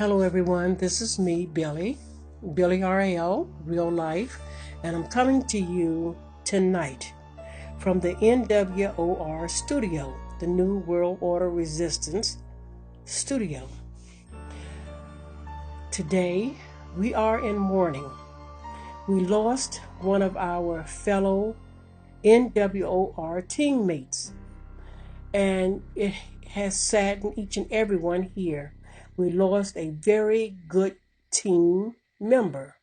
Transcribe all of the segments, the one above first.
Hello everyone, this is me, Billy RAL, Real Life, and I'm coming to you tonight from the NWOR studio, the New World Order Resistance studio. Today, we are in mourning. We lost one of our fellow NWOR teammates, and it has saddened each and everyone here. We lost a very good team member.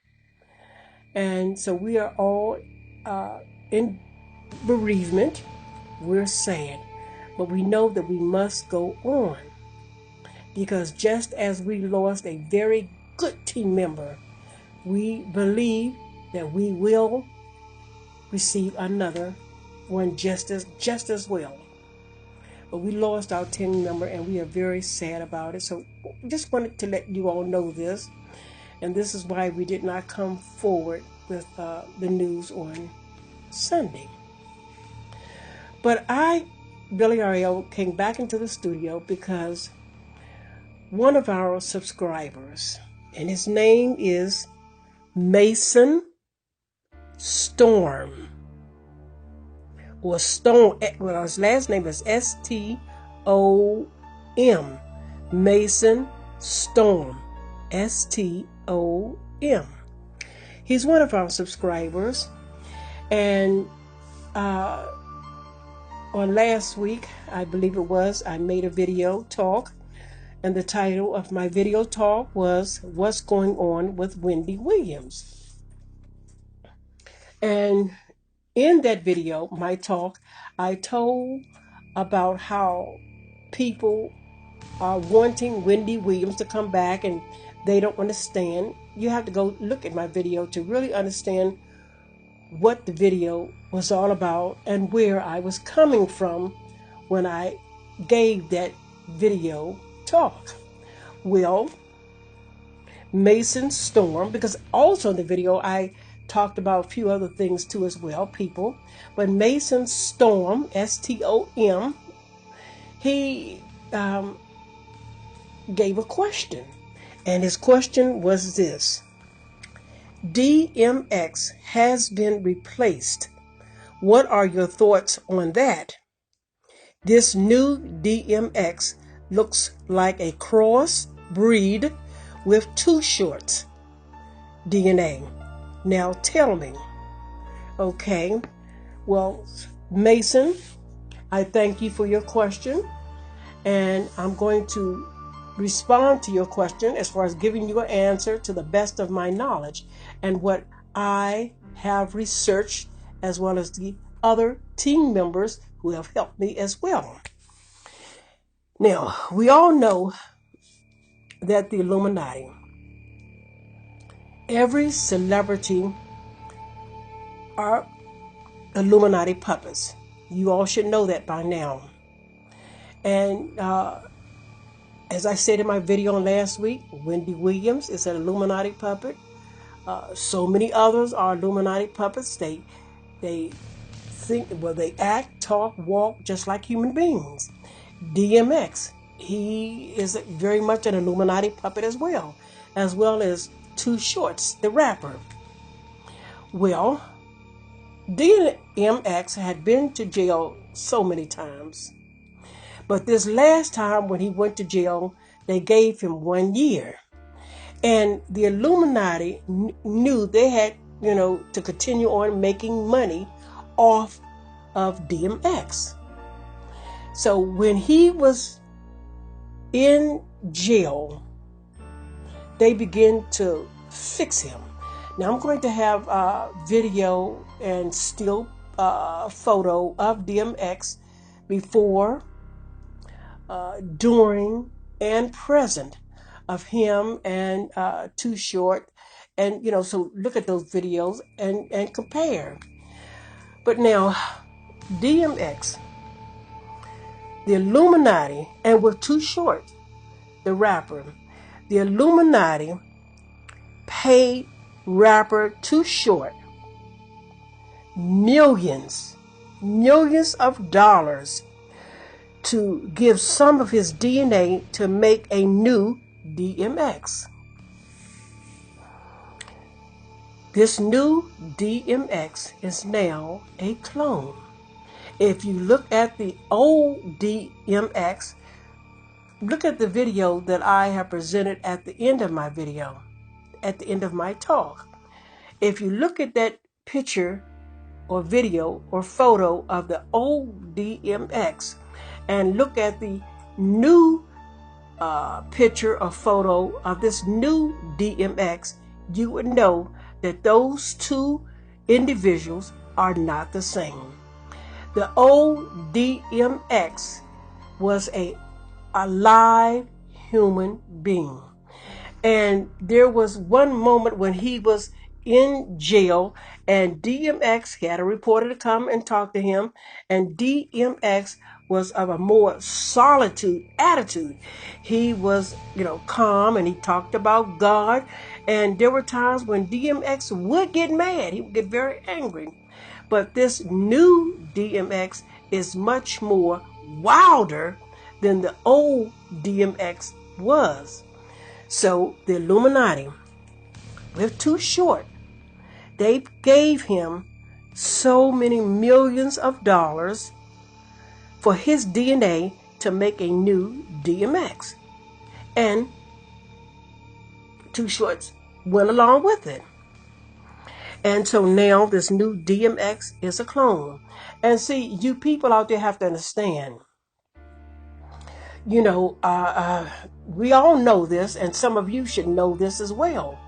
And so we are all in bereavement. We're sad. But we know that we must go on. Because just as we lost a very good team member, we believe that we will receive another one just as well. But we lost our team member and we are very sad about it. So just wanted to let you all know this. And this is why we did not come forward with the news on Sunday. But I, Billy Ariel, came back into the studio because one of our subscribers, and his name is Mason Storm. Or Stone, well, his last name is S-T-O-M. Mason Storm. S-T-O-M. He's one of our subscribers. And on last week, I believe it was, I made a video talk. And the title of my video talk was, What's Going On with Wendy Williams? And in that video, my talk, I told about how people are wanting Wendy Williams to come back and they don't understand. You have to go look at my video to really understand what the video was all about and where I was coming from when I gave that video talk. Well, Mason Storm, because also in the video I talked about a few other things too as well, people. But Mason Storm, S-T-O-M, he gave a question. And his question was this: DMX has been replaced. What are your thoughts on that? This new DMX looks like a cross breed with Too Short's DNA. Now tell me. Okay. Well, Mason, I thank you for your question. And I'm going to respond to your question as far as giving you an answer to the best of my knowledge and what I have researched, as well as the other team members who have helped me as well. Now, we all know that the Illuminati, every celebrity are Illuminati puppets. You all should know that by now. And as I said in my video on last week, Wendy Williams is an Illuminati puppet. So many others are Illuminati puppets. They think, well, they act, talk, walk just like human beings. DMX, he is very much an Illuminati puppet as well as Too Short's, the rapper. Well, DMX had been to jail so many times. But this last time when he went to jail, they gave him 1 year. And the Illuminati knew they had, to continue on making money off of DMX. So when he was in jail, they began to fix him. Now I'm going to have a video and still photo of DMX before, during, and present of him and Too Short. And, so look at those videos and compare. But now, DMX, the Illuminati, and with Too Short, the rapper, the Illuminati paid rapper Too Short millions of dollars to give some of his DNA to make a new DMX. This new DMX is now a clone. If you look at the old DMX, look at the video that I have presented at the end of my video, at the end of my talk. If you look at that picture or video or photo of the old DMX and look at the new picture or photo of this new DMX, you would know that those two individuals are not the same. The old DMX was a alive human being. And there was one moment when he was in jail and DMX had a reporter to come and talk to him, and DMX was of a more solitude attitude. He was, calm, and he talked about God, and there were times when DMX would get mad. He would get very angry. But this new DMX is much more wilder than the old DMX was. So the Illuminati, with Too Short, they gave him so many millions of dollars for his DNA to make a new DMX. And Too Short went along with it. And so now this new DMX is a clone. And see, you people out there have to understand, we all know this, and some of you should know this as well.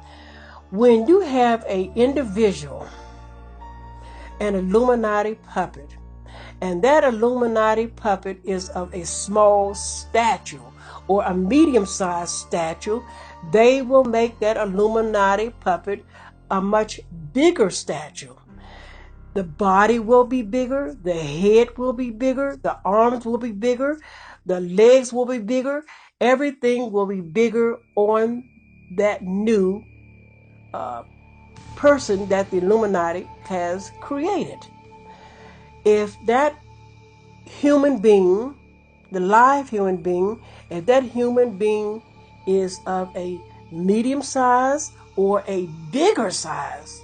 When you have an individual, an Illuminati puppet, and that Illuminati puppet is of a small stature or a medium-sized stature, they will make that Illuminati puppet a much bigger stature. The body will be bigger, the head will be bigger, the arms will be bigger, the legs will be bigger, everything will be bigger on that new person that the Illuminati has created. If that human being, the live human being, if that human being is of a medium size or a bigger size,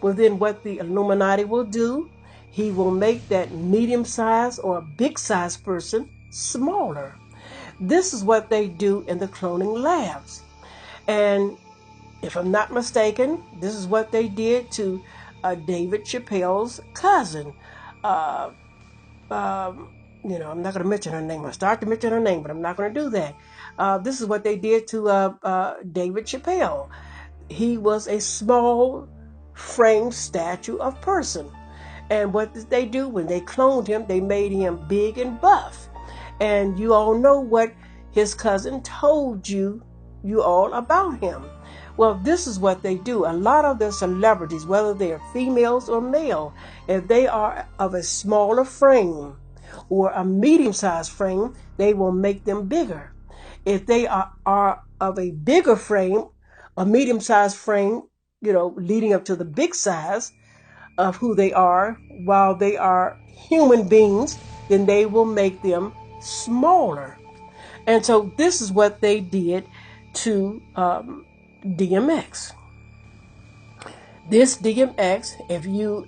well, then what the Illuminati will do, he will make that medium size or big size person smaller. This is what they do in the cloning labs. And if I'm not mistaken, this is what they did to David Chappelle's cousin. I'm not going to mention her name. I start to mention her name, but I'm not going to do that. This is what they did to David Chappelle. He was a small frame statue of person. And what did they do? When they cloned him, they made him big and buff. And you all know what his cousin told you all about him. Well, this is what they do. A lot of the celebrities, whether they are females or male, if they are of a smaller frame or a medium-sized frame, they will make them bigger. If they are of a bigger frame, a medium-sized frame, leading up to the big size of who they are, while they are human beings, then they will make them smaller. And so this is what they did to DMX. This DMX, if you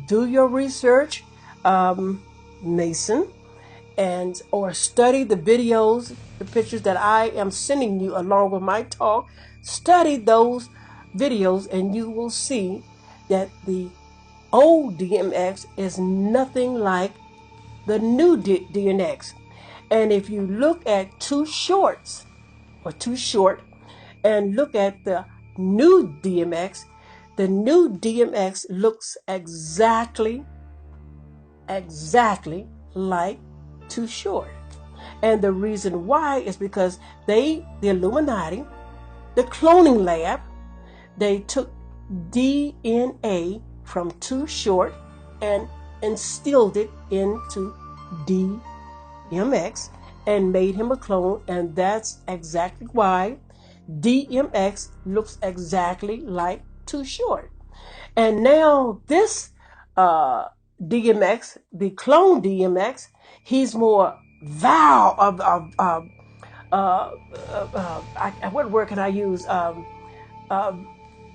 do your research, Mason, or study the videos, the pictures that I am sending you along with my talk, study those videos and you will see that the old DMX is nothing like the new DMX. And if you look at Too Short and look at the new DMX, the new DMX looks exactly like Too Short. And the reason why is because the Illuminati, the cloning lab, they took DNA from Too Short and instilled it into DMX and made him a clone, and that's exactly why DMX looks exactly like Too Short. And now this DMX, the clone DMX, he's more what word can I use? Uh,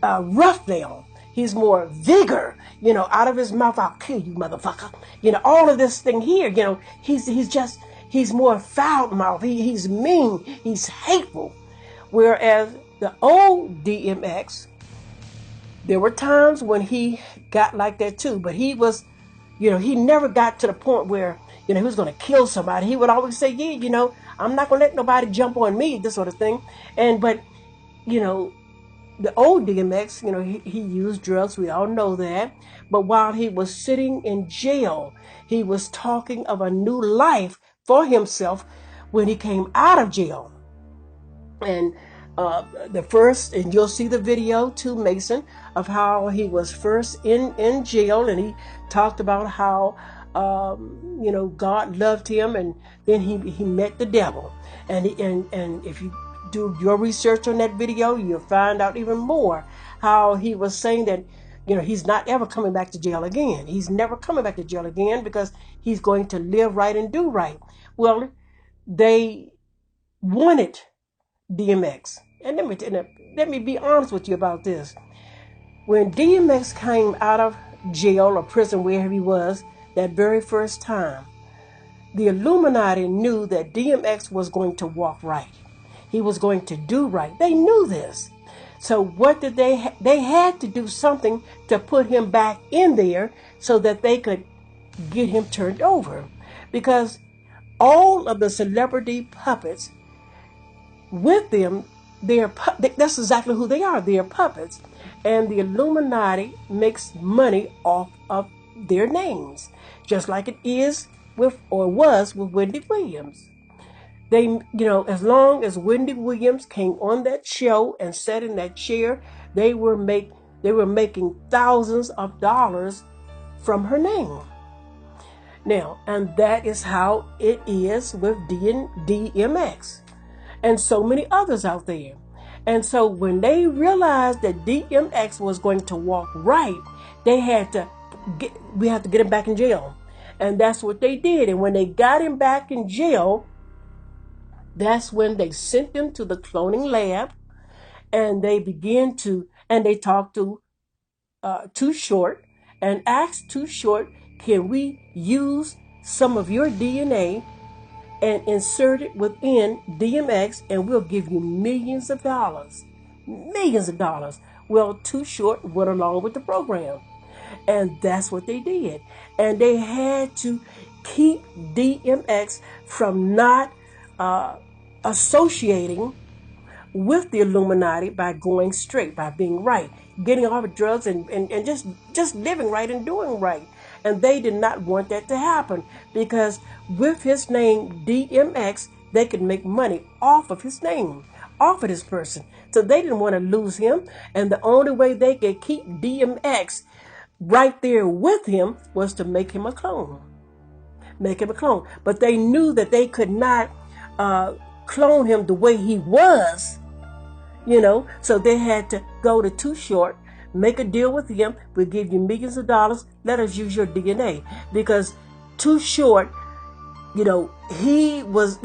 Rough now. He's more vigor, out of his mouth. I'll kill you, motherfucker. All of this thing here, he's more foul mouth. He's mean. He's hateful. Whereas the old DMX, there were times when he got like that too, but he was, he never got to the point where, he was going to kill somebody. He would always say, yeah, I'm not going to let nobody jump on me, this sort of thing. But, you know, the old DMX, he used drugs. We all know that. But while he was sitting in jail, he was talking of a new life for himself when he came out of jail. And and you'll see the video too, Mason, of how he was first in jail, and he talked about how, God loved him, and then he met the devil. And if you do your research on that video, you'll find out even more how he was saying that, he's not ever coming back to jail again. He's never coming back to jail again because he's going to live right and do right. Well, they wanted DMX. And let me be honest with you about this. When DMX came out of jail or prison, wherever he was, that very first time, the Illuminati knew that DMX was going to walk right. He was going to do right. They knew this. So what did they had to do something to put him back in there so that they could get him turned over. Because all of the celebrity puppets with them, that's exactly who they are. They're puppets. And the Illuminati makes money off of their names, just like it is was with Wendy Williams. They, as long as Wendy Williams came on that show and sat in that chair, they were making thousands of dollars from her name. Now, and that is how it is with DMX and so many others out there. And so when they realized that DMX was going to walk right, we had to get him back in jail. And that's what they did. And when they got him back in jail, that's when they sent him to the cloning lab, and they talked to Too Short and asked Too Short, can we use some of your DNA and insert it within DMX, and we'll give you millions of dollars. Millions of dollars. Well, Too Short went along with the program. And that's what they did. And they had to keep DMX from not associating with the Illuminati by going straight, by being right, getting off of drugs and just living right and doing right. And they did not want that to happen because with his name DMX, they could make money off of his name, off of this person. So they didn't want to lose him. And the only way they could keep DMX right there with him was to make him a clone. But they knew that they could not clone him the way he was, so they had to go to Too Short, make a deal with him. We'll give you millions of dollars. Let us use your DNA. Because Too Short, he was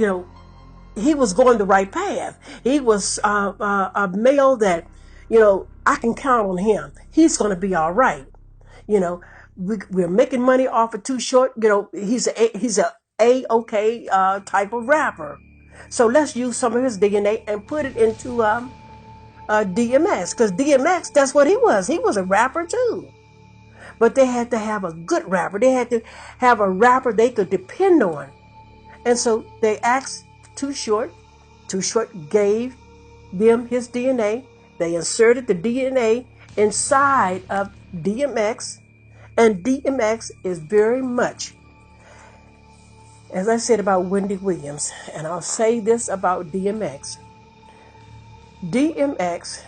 going the right path. He was a male that, I can count on him. He's going to be all right. We're making money off of Too Short. He's a A-OK type of rapper. So let's use some of his DNA and put it into DMX. Because DMX, that's what he was. He was a rapper too. But they had to have a good rapper. They had to have a rapper they could depend on. And so they asked Too Short. Too Short gave them his DNA. They inserted the DNA inside of DMX. And DMX is very much, as I said about Wendy Williams, and I'll say this about DMX. DMX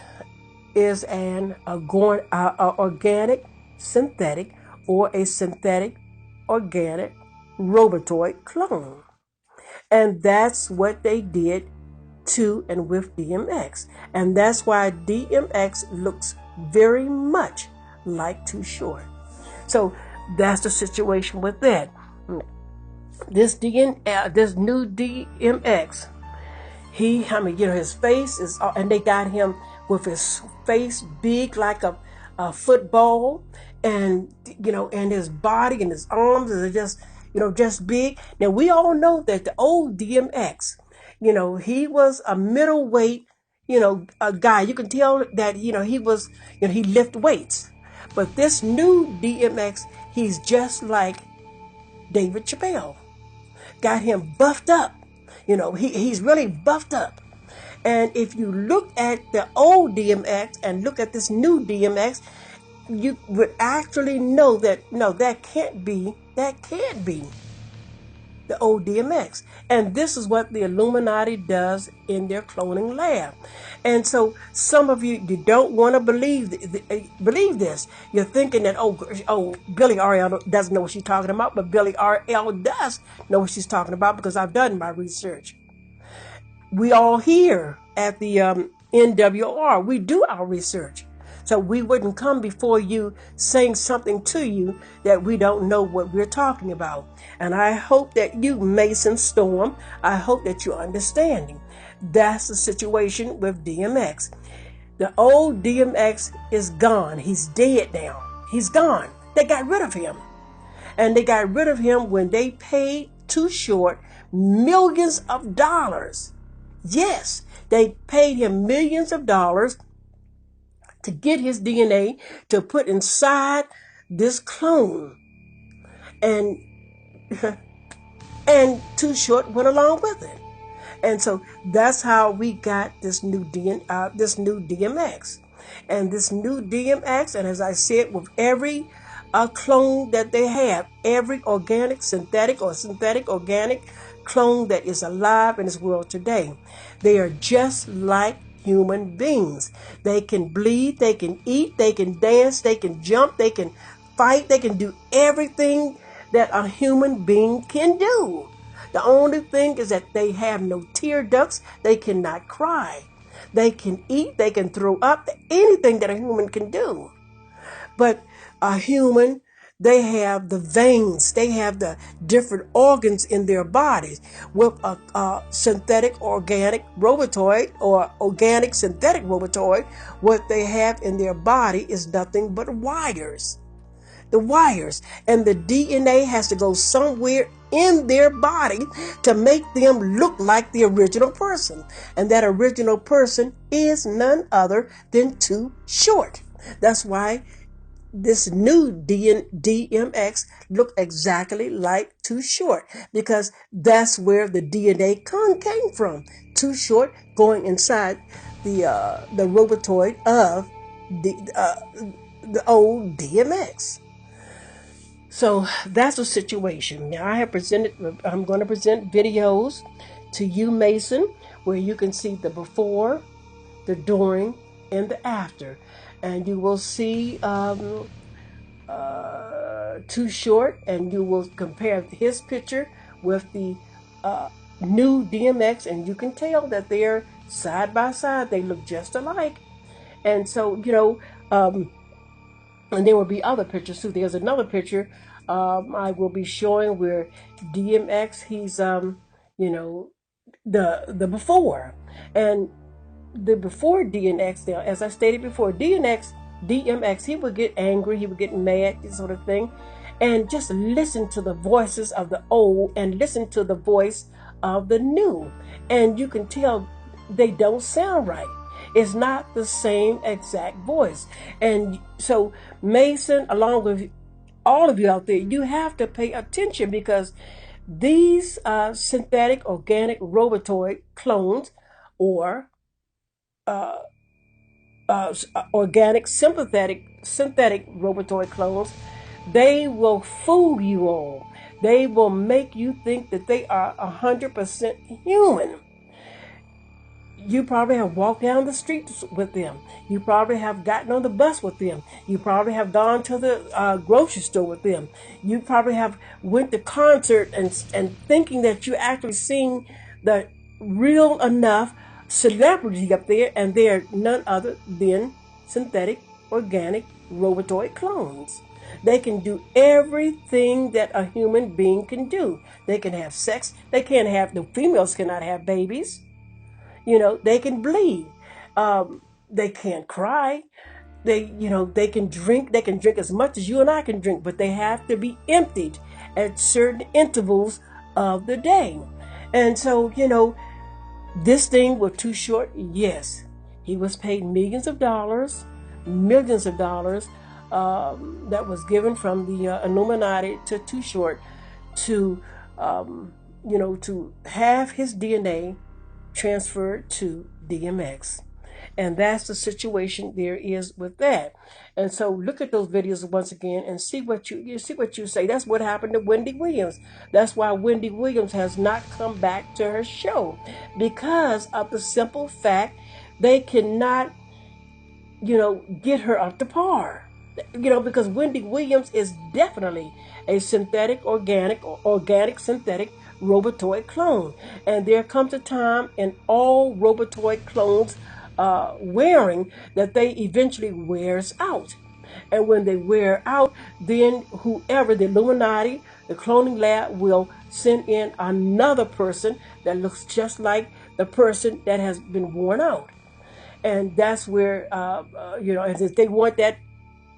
is an organic synthetic or a synthetic organic Robotoid clone. And that's what they did to and with DMX. And that's why DMX looks very much like Too Short. So that's the situation with that. This new DMX, His face is, and they got him with his face big like a football, and and his body and his arms are just big. Now we all know that the old DMX, he was a middleweight, a guy. You can tell that he was, he lift weights, but this new DMX, he's just like David Chappelle. Got him buffed up. He's really buffed up. And if you look at the old DMX and look at this new DMX, you would actually know that no, that can't be the old DMX. And this is what the Illuminati does in their cloning lab. And so some of you don't want to believe this. You're thinking that, Billy RL doesn't know what she's talking about, but Billy RL does know what she's talking about because I've done my research. We all here at the NWR, we do our research. So we wouldn't come before you saying something to you that we don't know what we're talking about. And I hope that you, Mason Storm, I hope that you're understanding. That's the situation with DMX. The old DMX is gone. He's dead now. He's gone. They got rid of him. And they got rid of him when they paid Too Short millions of dollars. Yes, they paid him millions of dollars to get his DNA to put inside this clone. And and Too Short went along with it. And so that's how we got this new DMX. And this new DMX, and as I said, with every clone that they have, every organic, synthetic, or synthetic organic clone that is alive in this world today, they are just like human beings. They can bleed, they can eat, they can dance, they can jump, they can fight, they can do everything that a human being can do. The only thing is that they have no tear ducts, they cannot cry. They can eat, they can throw up, anything that a human can do. But a human, they have the veins, they have the different organs in their bodies. With a synthetic organic robotoid or organic synthetic robotoid, what they have in their body is nothing but wires. The wires, and the DNA has to go somewhere in their body to make them look like the original person. And that original person is none other than Too Short. That's why this new DMX look exactly like Too Short, because that's where the DNA came from. Too Short going inside the robotoid of the old DMX. So that's the situation. Now I'm going to present videos to you, Mason, where you can see the before, the during, and the after. And you will see Too Short, and you will compare his picture with the new DMX, and you can tell that they're side by side. They look just alike. And so, and there will be other pictures too. There's another picture I will be showing where DMX, he's the before. And the before DMX, now, as I stated before, DMX, he would get angry, he would get mad, this sort of thing. And just listen to the voices of the old and listen to the voice of the new. And you can tell they don't sound right. It's not the same exact voice. And so Mason, along with all of you out there, you have to pay attention, because these synthetic organic robotoid clones, or organic synthetic robotoid clones, they will fool you all. They will make you think that they are 100% human. You probably have walked down the streets with them. You probably have gotten on the bus with them. You probably have gone to the grocery store with them. You probably have went to concert and thinking that you actually seen the real enough celebrity up there, and they are none other than synthetic organic robotoid clones. They can do everything that a human being can do. They can have sex. The females cannot have babies. They can bleed. They can't cry. They can drink. They can drink as much as you and I can drink, but they have to be emptied at certain intervals of the day. And so, this thing was Too Short. Yes, he was paid millions of dollars, that was given from the Illuminati to Too Short to, to have his DNA transferred to DMX. And that's the situation there is with that. And so look at those videos once again and see what you see what you say. That's what happened to Wendy Williams. That's why Wendy Williams has not come back to her show, because of the simple fact they cannot, get her up to par. Because Wendy Williams is definitely a organic synthetic Robotoid clone. And there comes a time in all Robotoid clones wearing that they eventually wears out. And when they wear out, then whoever, the Illuminati, the cloning lab, will send in another person that looks just like the person that has been worn out. And that's where, and if they want that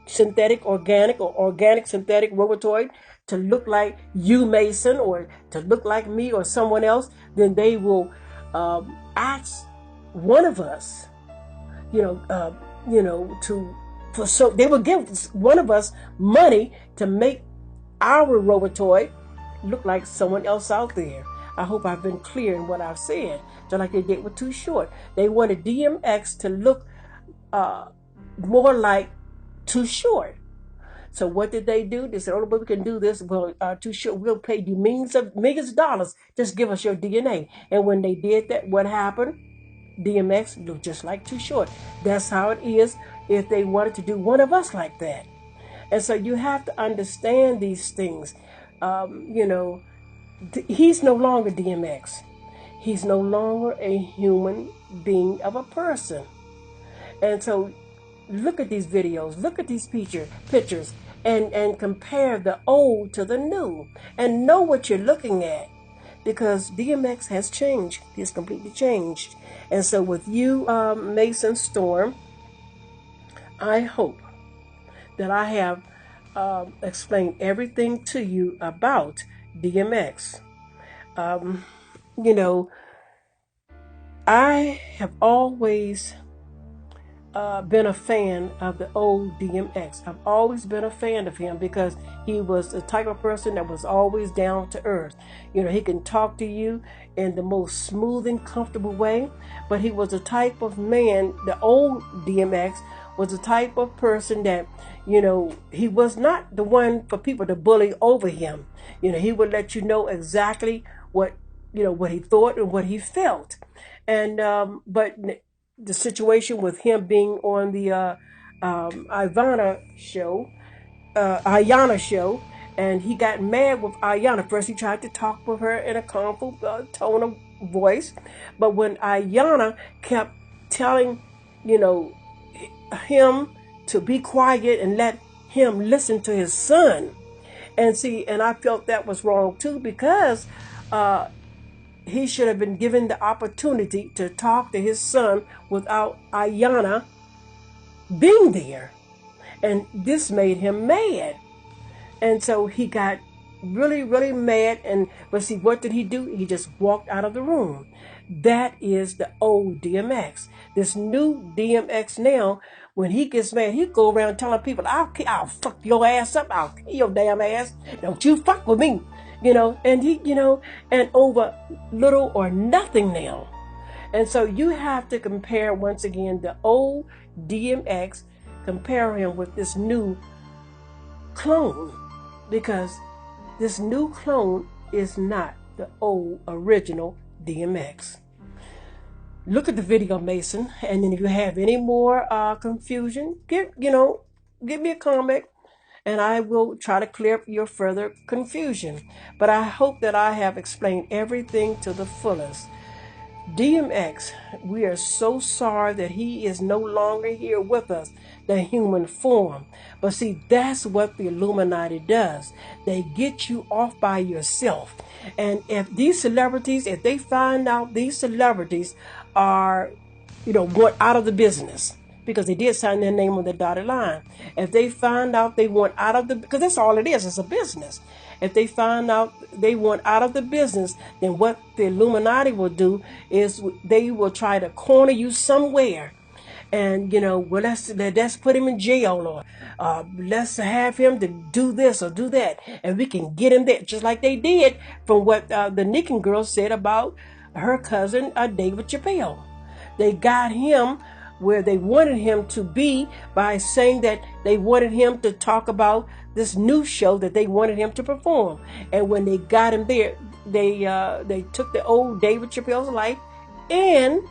synthetic organic or organic synthetic Robotoid to look like you, Mason, or to look like me or someone else, then they will ask one of us, so they will give one of us money to make our Robotoid look like someone else out there. I hope I've been clear in what I've said. Just like they did with Too Short. They wanted DMX to look more like Too Short. So what did they do? They said, "Oh, but we can do this. Well, Too Short, we'll pay you millions of dollars. Just give us your DNA." And when they did that, what happened? DMX looked just like Too Short. That's how it is if they wanted to do one of us like that. And so you have to understand these things. He's no longer DMX. He's no longer a human being of a person. And so look at these videos, look at these pictures, and compare the old to the new, and know what you're looking at, because DMX has changed. He's completely changed. And so with you, Mason Storm, I hope that I have explained everything to you about DMX. I have always been a fan of the old DMX. I've always been a fan of him because he was the type of person that was always down to earth. He can talk to you in the most smooth and comfortable way, but he was the type of man, the old DMX was the type of person that, he was not the one for people to bully over him. He would let you know exactly what he thought and what he felt. And, but the situation with him being on the Ayana show, and he got mad with Ayana. First, he tried to talk with her in a calm tone of voice, but when Ayana kept telling, him to be quiet and let him listen to his son, and I felt that was wrong too, because he should have been given the opportunity to talk to his son without Ayana being there. And this made him mad. And so he got really, really mad. But see, what did he do? He just walked out of the room. That is the old DMX. This new DMX now, when he gets mad, he go around telling people, I'll fuck your ass up. I'll kill your damn ass. Don't you fuck with me. And over little or nothing now. And so you have to compare, once again, the old DMX, compare him with this new clone, because this new clone is not the old original DMX. Look at the video, Mason, and then if you have any more confusion, give me a comment, and I will try to clear up your further confusion. But I hope that I have explained everything to the fullest. DMX, we are so sorry that he is no longer here with us, the human form. But see, that's what the Illuminati does. They get you off by yourself. And if these celebrities, if they find out these celebrities are, want out of the business, because they did sign their name on the dotted line. If they find out they want out of the, because that's all it is, it's a business. If they find out they want out of the business, then what the Illuminati will do is they will try to corner you somewhere. And well, let's put him in jail, or let's have him to do this or do that, and we can get him there, just like they did from what the Nicking girl said about her cousin David Chappelle. They got him where they wanted him to be by saying that they wanted him to talk about this new show that they wanted him to perform. And when they got him there, they took the old David Chappelle's life, and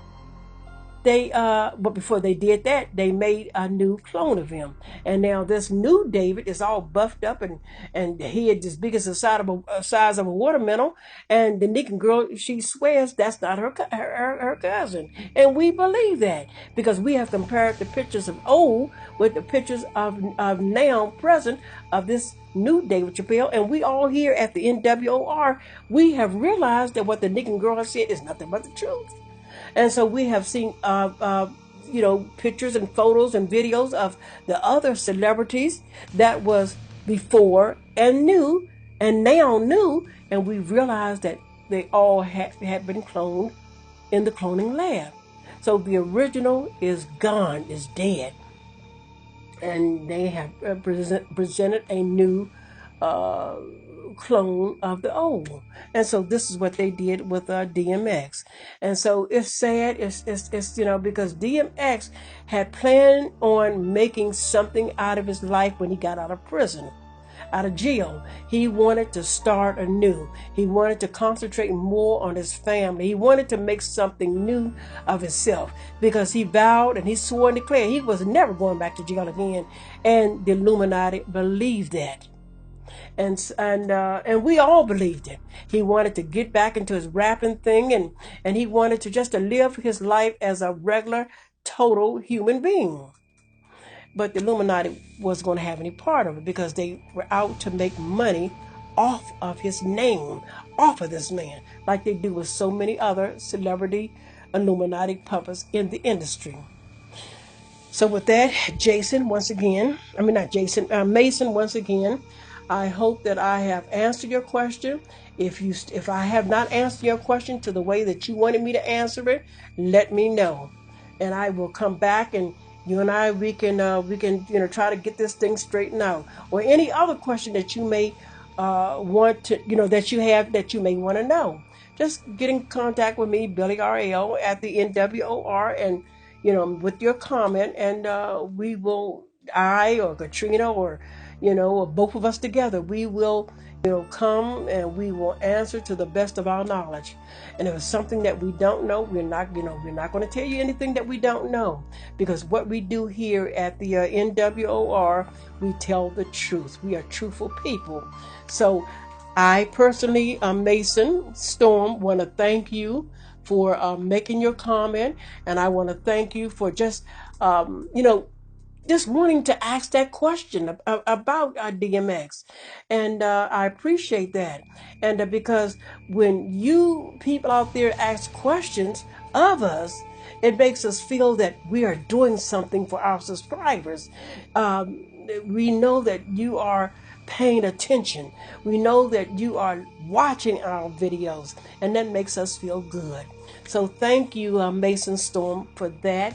but before they did that, they made a new clone of him. And now this new David is all buffed up, and he had as big as the size of a watermelon. And the Nicking girl, she swears that's not her cousin. And we believe that, because we have compared the pictures of old with the pictures of now present of this new David Chappelle. And we all here at the NWOR, we have realized that what the Nicking girl has said is nothing but the truth. And so we have seen, pictures and photos and videos of the other celebrities that was before and new, and now new, and we realized that they all had been cloned in the cloning lab. So the original is gone, is dead, and they have presented a new uh, clone of the old. And so this is what they did with DMX. And so it's sad, it's because DMX had planned on making something out of his life when he got out of prison, out of jail. He wanted to start anew. He wanted to concentrate more on his family. He wanted to make something new of himself, because he vowed and he swore and declared he was never going back to jail again. And the Illuminati believed that. And we all believed it. He wanted to get back into his rapping thing, and he wanted to just to live his life as a regular, total human being. But the Illuminati wasn't going to have any part of it, because they were out to make money off of his name, off of this man, like they do with so many other celebrity Illuminati puppets in the industry. So with that, Jason, once again, I mean not Jason, Mason, once again, I hope that I have answered your question. If I have not answered your question to the way that you wanted me to answer it, let me know, and I will come back, and you and I, we can try to get this thing straightened out, or any other question that you may want to that you have that you may want to know. Just get in contact with me, Billy RL at the NWOR, and with your comment, and we will, I or Katrina, or both of us together, we will, come and we will answer to the best of our knowledge. And if it's something that we don't know, we're not going to tell you anything that we don't know, because what we do here at the NWOR, we tell the truth. We are truthful people. So I personally, Mason Storm, want to thank you for making your comment, and I want to thank you for just wanting to ask that question about DMX, and I appreciate that. And because when you people out there ask questions of us, it makes us feel that we are doing something for our subscribers. We know that you are paying attention. We know that you are watching our videos, and that makes us feel good. So thank you, Mason Storm, for that.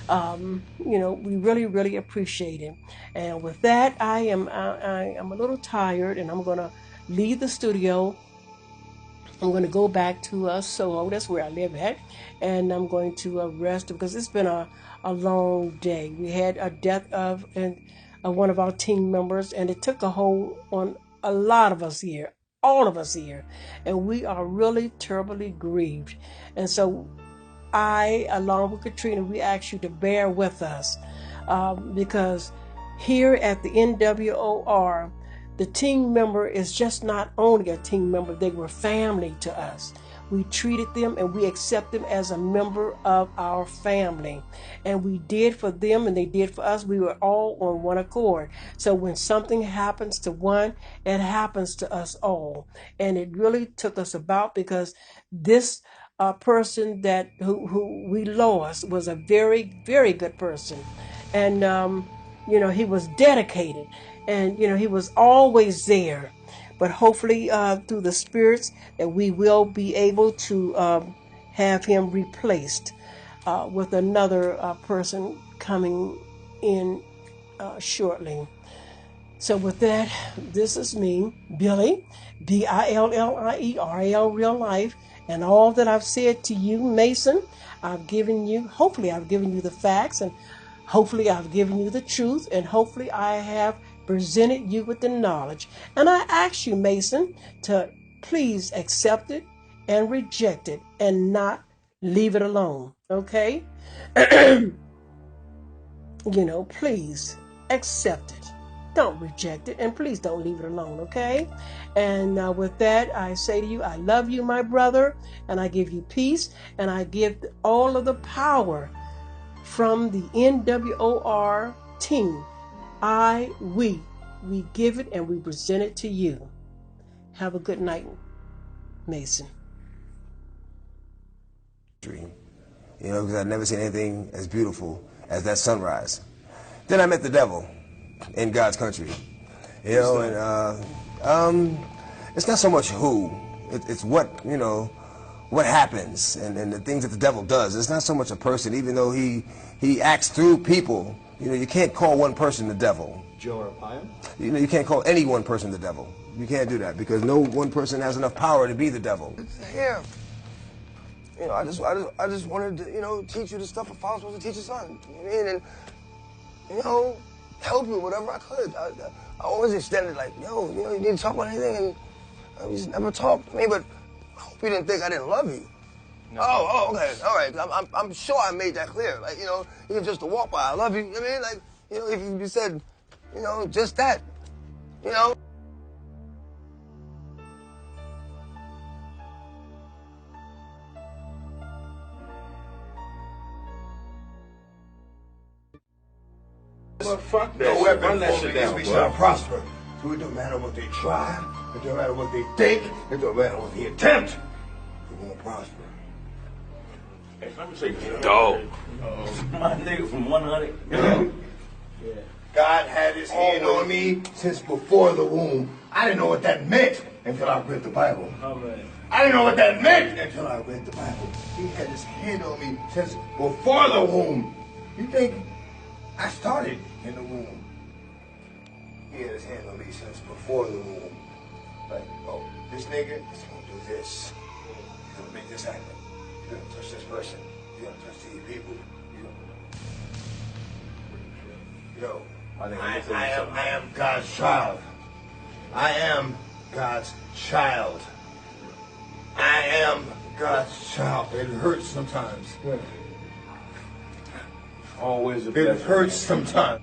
We really, really appreciate it. And with that, I am a little tired, and I'm gonna leave the studio. I'm going to go back to Soho. That's where I live at. And I'm going to rest, because it's been a long day. We had a death of one of our team members, and it took a hold on a lot of us here, all of us here. And we are really terribly grieved. And so I, along with Katrina, we ask you to bear with us, because here at the NWOR, the team member is just not only a team member, they were family to us. We treated them and we accept them as a member of our family. And we did for them and they did for us. We were all on one accord. So when something happens to one, it happens to us all. And it really took us about, because this person that who we lost was a very, very good person. And he was dedicated, and he was always there. But hopefully, through the spirits, that we will be able to have him replaced with another person coming in shortly. So with that, this is me, Billie, Billieral, real life, and all that I've said to you, Mason, hopefully I've given you the facts, and hopefully I've given you the truth, and hopefully I have presented you with the knowledge. And I ask you, Mason, to please accept it and reject it and not leave it alone, okay? Please accept it. Don't reject it, and please don't leave it alone, okay? And with that, I say to you, I love you, my brother, and I give you peace, and I give all of the power from the NWOR team. We give it and we present it to you. Have a good night, Mason. Because I'd never seen anything as beautiful as that sunrise. Then I met the devil in God's country. And it's not so much who, it's what, what happens and the things that the devil does. It's not so much a person, even though he acts through people. You can't call one person the devil. Joe Arpaio? You can't call any one person the devil. You can't do that because no one person has enough power to be the devil. It's here. I just wanted to, teach you the stuff a father's supposed to teach his son. You know what I mean? And, help you whatever I could. I always extended like, you need to talk about anything, and you just never talked to me. But I hope you didn't think I didn't love you. No. Oh, okay, all right. I'm sure I made that clear. Like, even just to walk by, I love you. You know what I mean? Like, if you said, just that, Well, fuck that no shit. weapon Run that shit down, we boy. shall prosper. So it don't matter what they try. It don't matter what they think. It don't matter what they attempt. We're gonna prosper. Hey, let me say this. Dog. My nigga from 100. Yeah. God had his hand on me since before the womb. I didn't know what that meant until I read the Bible. All right. I didn't know what that meant until I read the Bible. He had his hand on me since before the womb. You think I started in the womb? He had his hand on me since before the womb. Like, this nigga is gonna do this. He's gonna make this happen. He's gonna touch this person. He's gonna touch these people. I am God's child. I am God's child. I am God's child. It hurts sometimes. Always a It blessing. hurts sometimes.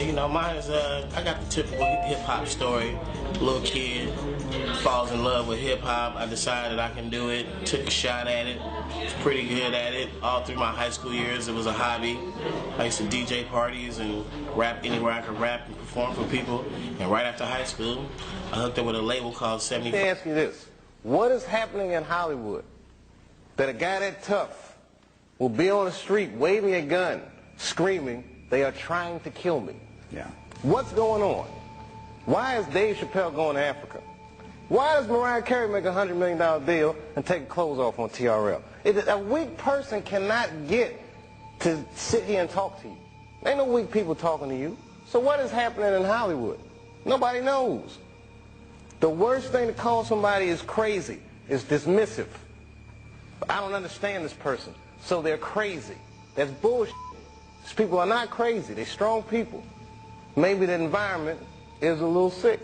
You know, mine is, I got the typical hip-hop story. Little kid falls in love with hip-hop. I decided I can do it, took a shot at it, was pretty good at it. All through my high school years, it was a hobby. I used to DJ parties and rap anywhere I could rap and perform for people. And right after high school, I hooked up with a label called 75. Let me ask you this. What is happening in Hollywood that a guy that tough will be on the street waving a gun, screaming, "They are trying to kill me"? Yeah. What's going on? Why is Dave Chappelle going to Africa? Why does Mariah Carey make a $100 million deal and take clothes off on TRL? A weak person cannot get to sit here and talk to you. Ain't no weak people talking to you. So what is happening in Hollywood? Nobody knows. The worst thing to call somebody is crazy, is dismissive. I don't understand this person, so they're crazy. That's bullshit. These people are not crazy. They're strong people. Maybe the environment is a little sick.